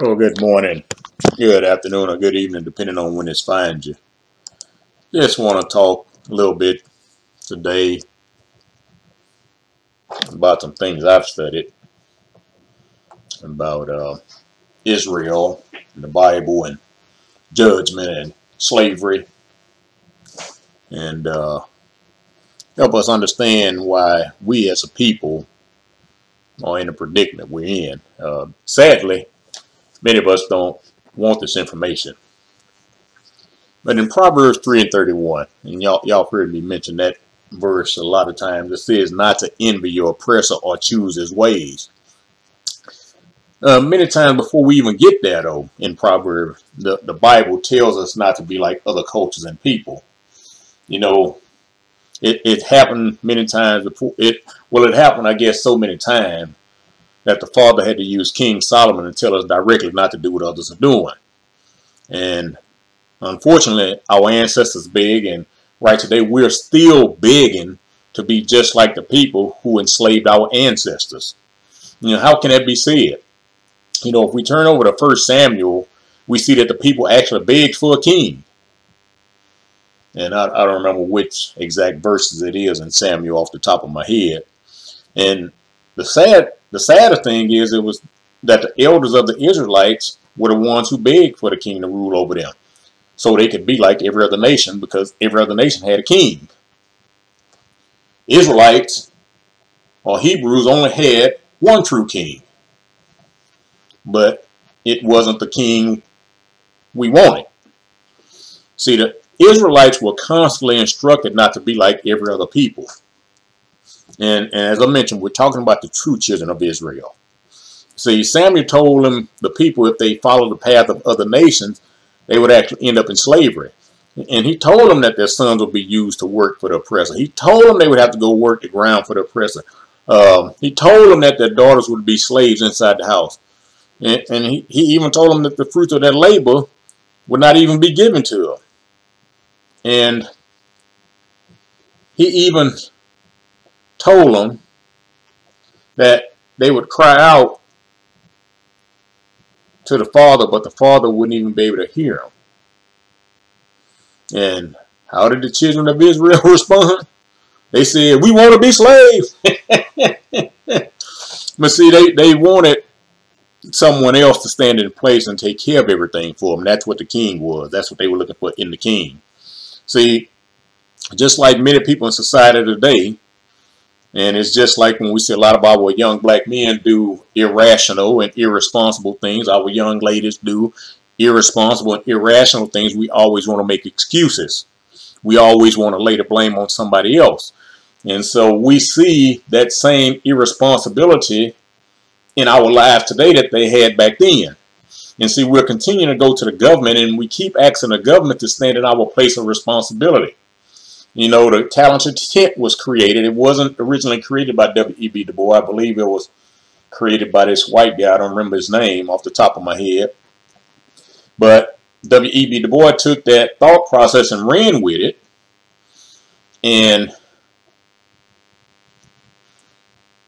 Oh, good morning, good afternoon, or good evening, depending on when this finds you. Just want to talk a little bit today about some things I've studied about Israel and the Bible and judgment and slavery, and help us understand why we as a people are in the predicament we're in. Sadly, many of us don't want this information. But in Proverbs 3:31, and y'all heard me mention that verse a lot of times, it says not to envy your oppressor or choose his ways. Many times before we even get there, though, in Proverbs, the Bible tells us not to be like other cultures and people. You know, it happened many times before. It happened, I guess, so many times that the Father had to use King Solomon to tell us directly not to do what others are doing. And unfortunately, our ancestors begged, and right today we're still begging to be just like the people who enslaved our ancestors. You know, how can that be said? You know, if we turn over to 1 Samuel, we see that the people actually begged for a king. And I don't remember which exact verses it is in Samuel off the top of my head. And the sadder thing is it was that the elders of the Israelites were the ones who begged for the king to rule over them, so they could be like every other nation, because every other nation had a king. Israelites or Hebrews only had one true king, but it wasn't the king we wanted. See, the Israelites were constantly instructed not to be like every other people. And as I mentioned, we're talking about the true children of Israel. See, Samuel told them, the people, if they follow the path of other nations, they would actually end up in slavery. And he told them that their sons would be used to work for the oppressor. He told them they would have to go work the ground for the oppressor. He told them that their daughters would be slaves inside the house. And he even told them that the fruits of their labor would not even be given to them. And he even told them that they would cry out to the Father, but the Father wouldn't even be able to hear them. And how did the children of Israel respond? They said, "We want to be slaves." But see, they wanted someone else to stand in place and take care of everything for them. That's what the king was. That's what they were looking for in the king. See, just like many people in society today, and it's just like when we see a lot of our young black men do irrational and irresponsible things, our young ladies do irresponsible and irrational things, we always want to make excuses. We always want to lay the blame on somebody else. And so we see that same irresponsibility in our lives today that they had back then. And see, we're continuing to go to the government, and we keep asking the government to stand in our place of responsibility. You know, the talented tent was created. It wasn't originally created by W.E.B. Du Bois. I believe it was created by this white guy. I don't remember his name off the top of my head. But W.E.B. Du Bois took that thought process and ran with it. And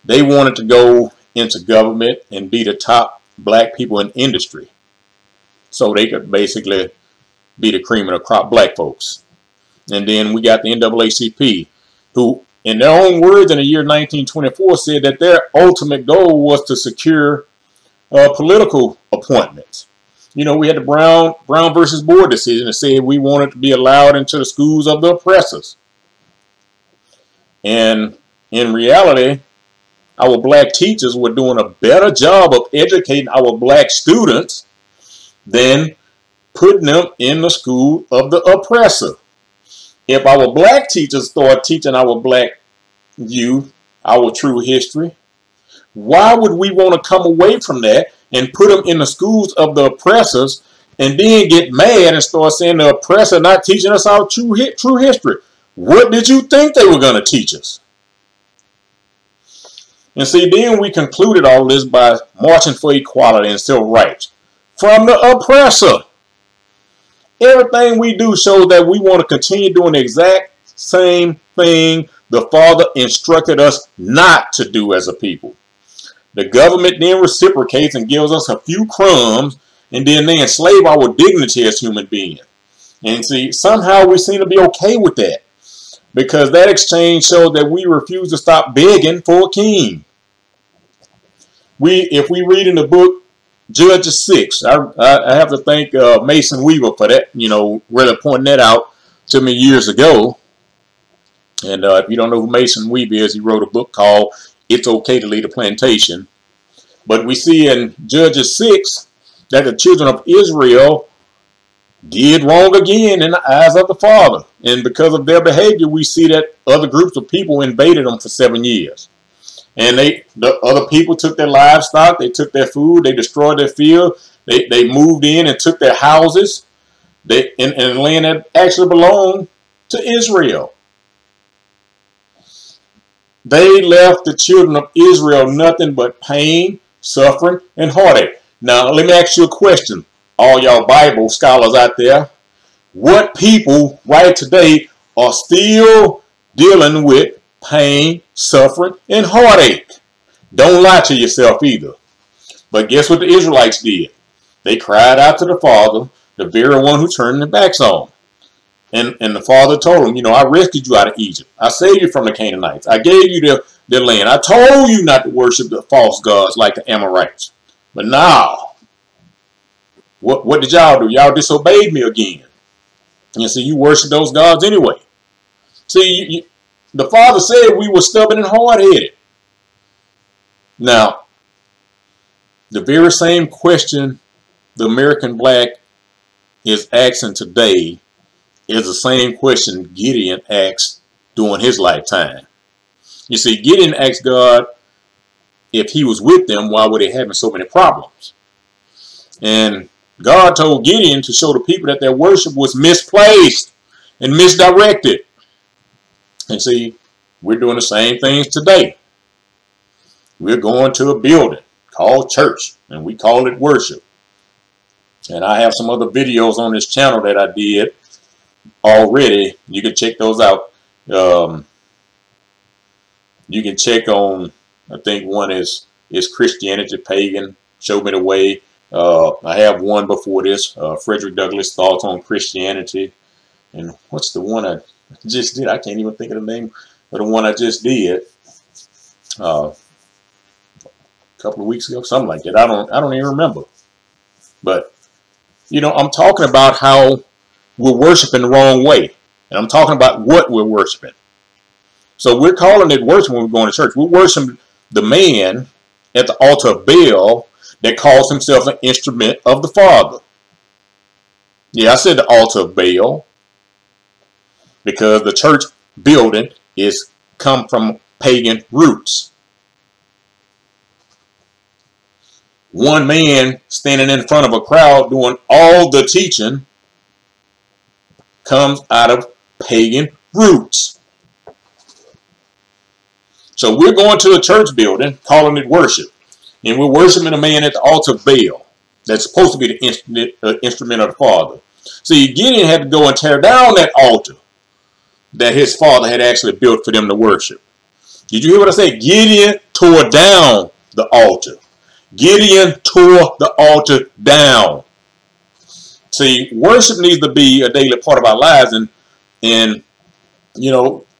they wanted to go into government and be the top black people in industry, so they could basically be the cream of the crop black folks. And then we got the NAACP, who, in their own words, in the year 1924, said that their ultimate goal was to secure political appointments. You know, we had the Brown versus Board decision that said we wanted to be allowed into the schools of the oppressors. And in reality, our black teachers were doing a better job of educating our black students than putting them in the school of the oppressor. If our black teachers start teaching our black youth our true history, why would we want to come away from that and put them in the schools of the oppressors and then get mad and start saying the oppressor not teaching us our true history? What did you think they were going to teach us? And see, then we concluded all this by marching for equality and civil rights from the oppressor. Everything we do shows that we want to continue doing the exact same thing the Father instructed us not to do as a people. The government then reciprocates and gives us a few crumbs, and then they enslave our dignity as human beings. And see, somehow we seem to be okay with that, because that exchange shows that we refuse to stop begging for a king. If we read in the book Judges 6, I have to thank Mason Weaver for that, really pointing that out to me years ago. And if you don't know who Mason Weaver is, he wrote a book called It's Okay to Lead a Plantation. But we see in Judges 6 that the children of Israel did wrong again in the eyes of the Father. And because of their behavior, we see that other groups of people invaded them for 7 years. And the other people took their livestock, they took their food, they destroyed their field, they moved in and took their houses, and land that actually belonged to Israel. They left the children of Israel nothing but pain, suffering, and heartache. Now, let me ask you a question, all y'all Bible scholars out there. What people right today are still dealing with pain, suffering, and heartache? Don't lie to yourself either. But guess what the Israelites did? They cried out to the Father, the very one who turned their backs on. And the Father told them, I rescued you out of Egypt. I saved you from the Canaanites. I gave you their land. I told you not to worship the false gods like the Amorites. But now, what did y'all do? Y'all disobeyed me again. And so you worship those gods anyway. See, the Father said we were stubborn and hard-headed. Now, the very same question the American black is asking today is the same question Gideon asked during his lifetime. You see, Gideon asked God if he was with them, why were they having so many problems? And God told Gideon to show the people that their worship was misplaced and misdirected. And see, we're doing the same things today. We're going to a building called church, and we call it worship. And I have some other videos on this channel that I did already. You can check those out. You can check on, I think one is Christianity Pagan, Show Me the Way. I have one before this, Frederick Douglass' Thoughts on Christianity. And what's the one I just did? I can't even think of the name of the one I just did a couple of weeks ago, something like that. I don't even remember. But I'm talking about how we're worshiping the wrong way, and I'm talking about what we're worshiping. So we're calling it worship when we're going to church. We're worshiping the man at the altar of Baal that calls himself an instrument of the Father. Yeah, I said the altar of Baal because the church building is come from pagan roots. One man standing in front of a crowd doing all the teaching comes out of pagan roots. So we're going to a church building, calling it worship. And we're worshiping a man at the altar of Baal. That's supposed to be the instrument of the Father. See, Gideon had to go and tear down that altar that his father had actually built for them to worship. Did you hear what I said? Gideon tore down the altar. Gideon tore the altar down. See, worship needs to be a daily part of our lives, and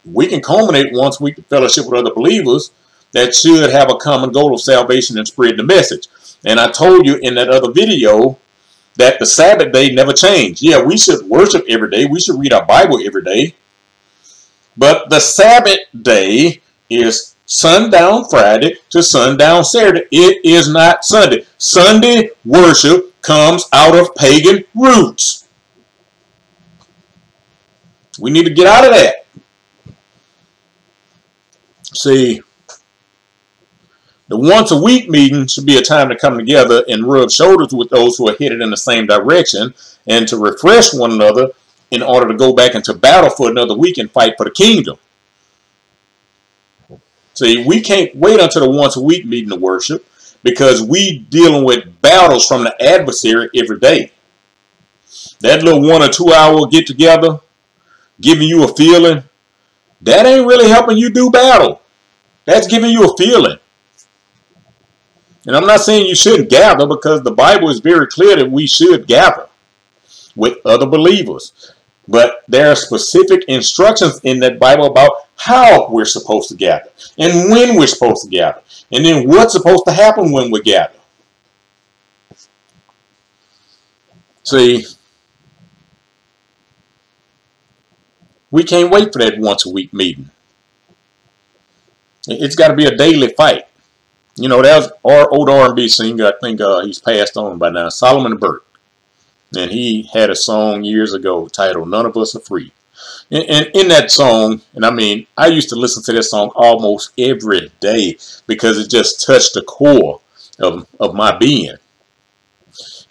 we can culminate once we fellowship with other believers that should have a common goal of salvation and spread the message. And I told you in that other video that the Sabbath day never changed. Yeah, we should worship every day. We should read our Bible every day. But the Sabbath day is sundown Friday to sundown Saturday. It is not Sunday. Sunday worship comes out of pagan roots. We need to get out of that. See, the once a week meeting should be a time to come together and rub shoulders with those who are headed in the same direction and to refresh one another in order to go back into battle for another week and fight for the kingdom. See, we can't wait until the once a week meeting to worship because we dealing with battles from the adversary every day. That little 1 or 2 hour get together, giving you a feeling, that ain't really helping you do battle. That's giving you a feeling. And I'm not saying you shouldn't gather, because the Bible is very clear that we should gather with other believers. But there are specific instructions in that Bible about how we're supposed to gather and when we're supposed to gather, and then what's supposed to happen when we gather. See, we can't wait for that once a week meeting. It's got to be a daily fight. You know, that was our old R&B singer. I think he's passed on by now, Solomon Burke. And he had a song years ago titled "None of Us Are Free." And in that song, and I mean, I used to listen to that song almost every day because it just touched the core of my being.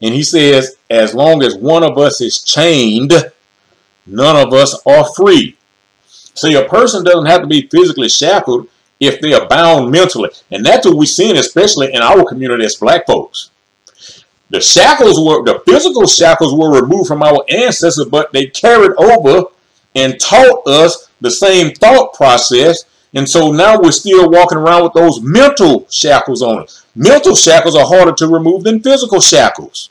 And he says, as long as one of us is chained, none of us are free. See, a person doesn't have to be physically shackled if they are bound mentally. And that's what we're seeing, especially in our community as black folks. The physical shackles were removed from our ancestors, but they carried over and taught us the same thought process. And so now we're still walking around with those mental shackles on us. Mental shackles are harder to remove than physical shackles.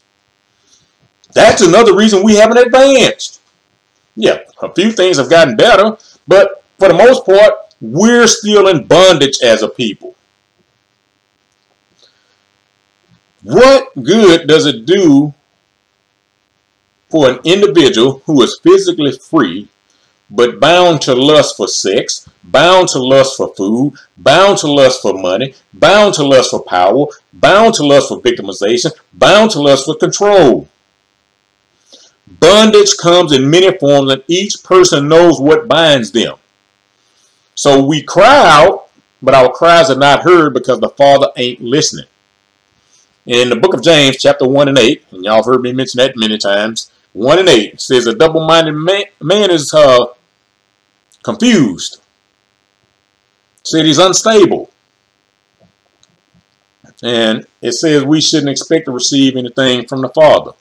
That's another reason we haven't advanced. Yeah, a few things have gotten better, but for the most part, we're still in bondage as a people. What good does it do for an individual who is physically free but bound to lust for sex, bound to lust for food, bound to lust for money, bound to lust for power, bound to lust for victimization, bound to lust for control? Bondage comes in many forms, and each person knows what binds them. So we cry out, but our cries are not heard because the Father ain't listening. In the book of James, chapter 1 and 8, and y'all have heard me mention that many times, 1 and 8 says a double-minded man is confused. Said he's unstable. And it says we shouldn't expect to receive anything from the Father.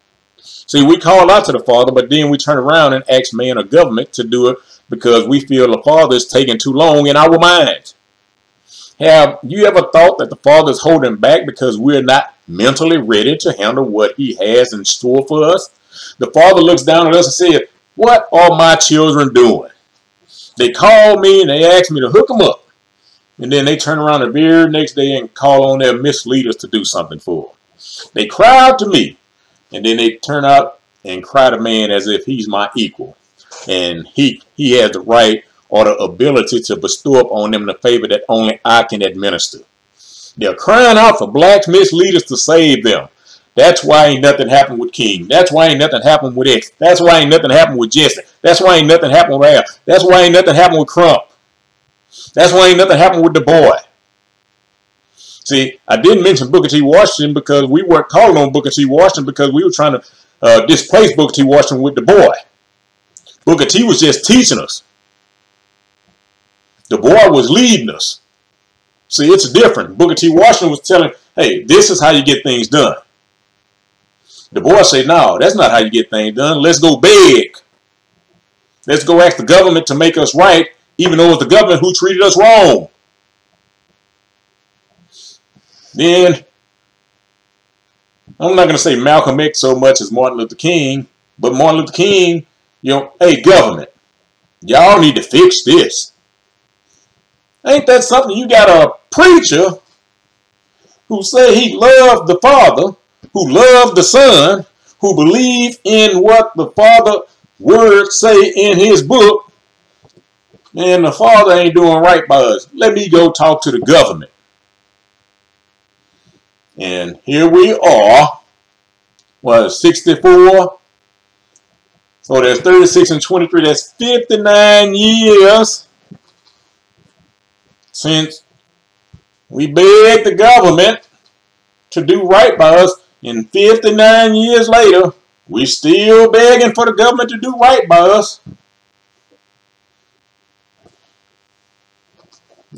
See, we call out to the Father, but then we turn around and ask man or government to do it because we feel the Father is taking too long in our minds. Have you ever thought that the Father is holding back because we're not mentally ready to handle what he has in store for us? The Father looks down at us and says, what are my children doing? They call me and they ask me to hook them up. And then they turn around the very next day and call on their misleaders to do something for them. They cry out to me. And then they turn out and cry to man as if he's my equal. And he has the right or the ability to bestow upon them the favor that only I can administer. They're crying out for black misleaders to save them. That's why ain't nothing happened with King. That's why ain't nothing happened with X. That's why ain't nothing happened with Jesse. That's why ain't nothing happened with Al. That's why ain't nothing happened with Crump. That's why ain't nothing happened with the boy. See, I didn't mention Booker T. Washington because we weren't calling on Booker T. Washington because we were trying to displace Booker T. Washington with the boy. Booker T. was just teaching us. The boy was leading us. See, it's different. Booker T. Washington was telling, hey, this is how you get things done. The boy said, no, that's not how you get things done. Let's go beg. Let's go ask the government to make us right, even though it's the government who treated us wrong. Then, I'm not going to say Malcolm X so much as Martin Luther King, but Martin Luther King, hey, government, y'all need to fix this. Ain't that something? You got a preacher who say he loved the Father, who loved the Son, who believed in what the Father words say in his book, and the Father ain't doing right by us. Let me go talk to the government. And here we are, 64? So there's 36 and 23, that's 59 years since we begged the government to do right by us. And 59 years later, we're still begging for the government to do right by us.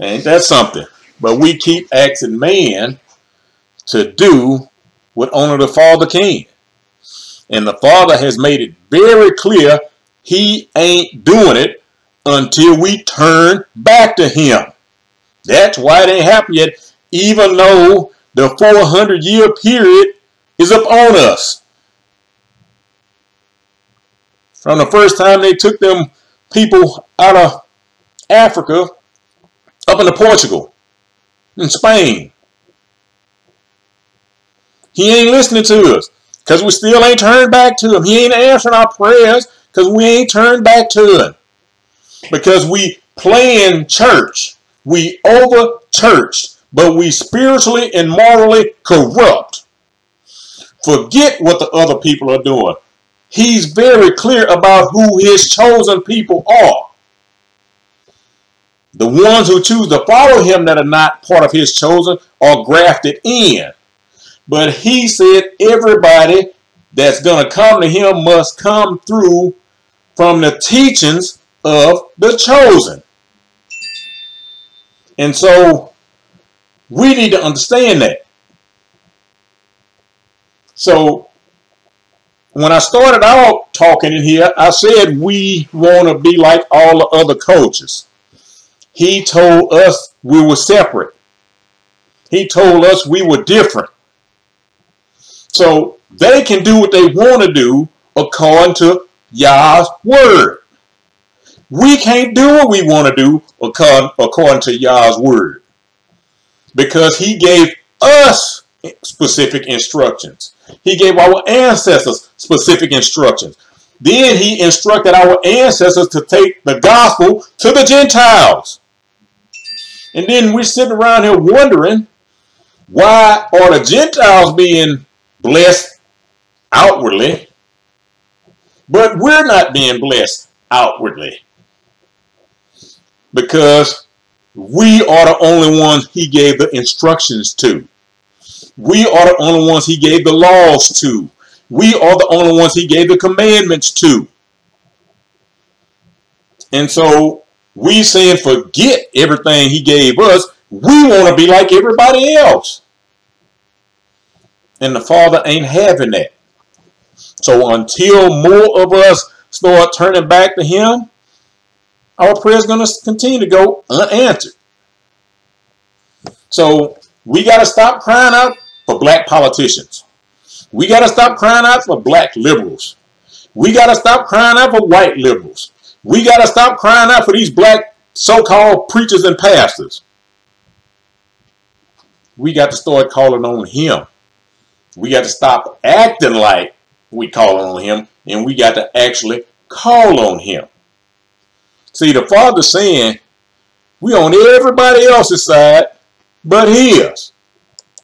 Ain't that something? But we keep asking man to do what only the Father can. And the Father has made it very clear he ain't doing it until we turn back to him. That's why it ain't happened yet, even though The 400-year period is upon us. From the first time they took them people out of Africa up into Portugal and Spain. He ain't listening to us because we still ain't turned back to him. He ain't answering our prayers because we ain't turned back to him. Because we playing church. We over churched, but we spiritually and morally corrupt. Forget what the other people are doing. He's very clear about who his chosen people are. The ones who choose to follow him that are not part of his chosen are grafted in. But he said everybody that's going to come to him must come through from the teachings of the chosen. And so we need to understand that. So when I started out talking in here, I said we want to be like all the other coaches. He told us we were separate. He told us we were different. So they can do what they want to do according to Yah's word. We can't do what we want to do according to Yah's word. Because he gave us specific instructions. He gave our ancestors specific instructions. Then he instructed our ancestors to take the gospel to the Gentiles. And then we're sitting around here wondering, why are the Gentiles being blessed outwardly, but we're not being blessed outwardly? Because we are the only ones he gave the instructions to. We are the only ones he gave the laws to. We are the only ones he gave the commandments to. And so we saying forget everything he gave us. We want to be like everybody else. And the Father ain't having that. So until more of us start turning back to him, our prayer is going to continue to go unanswered. So we got to stop crying out for black politicians. We got to stop crying out for black liberals. We got to stop crying out for white liberals. We got to stop crying out for these black so-called preachers and pastors. We got to start calling on him. We got to stop acting like we call on him, and we got to actually call on him. See, the Father's saying we on everybody else's side but his.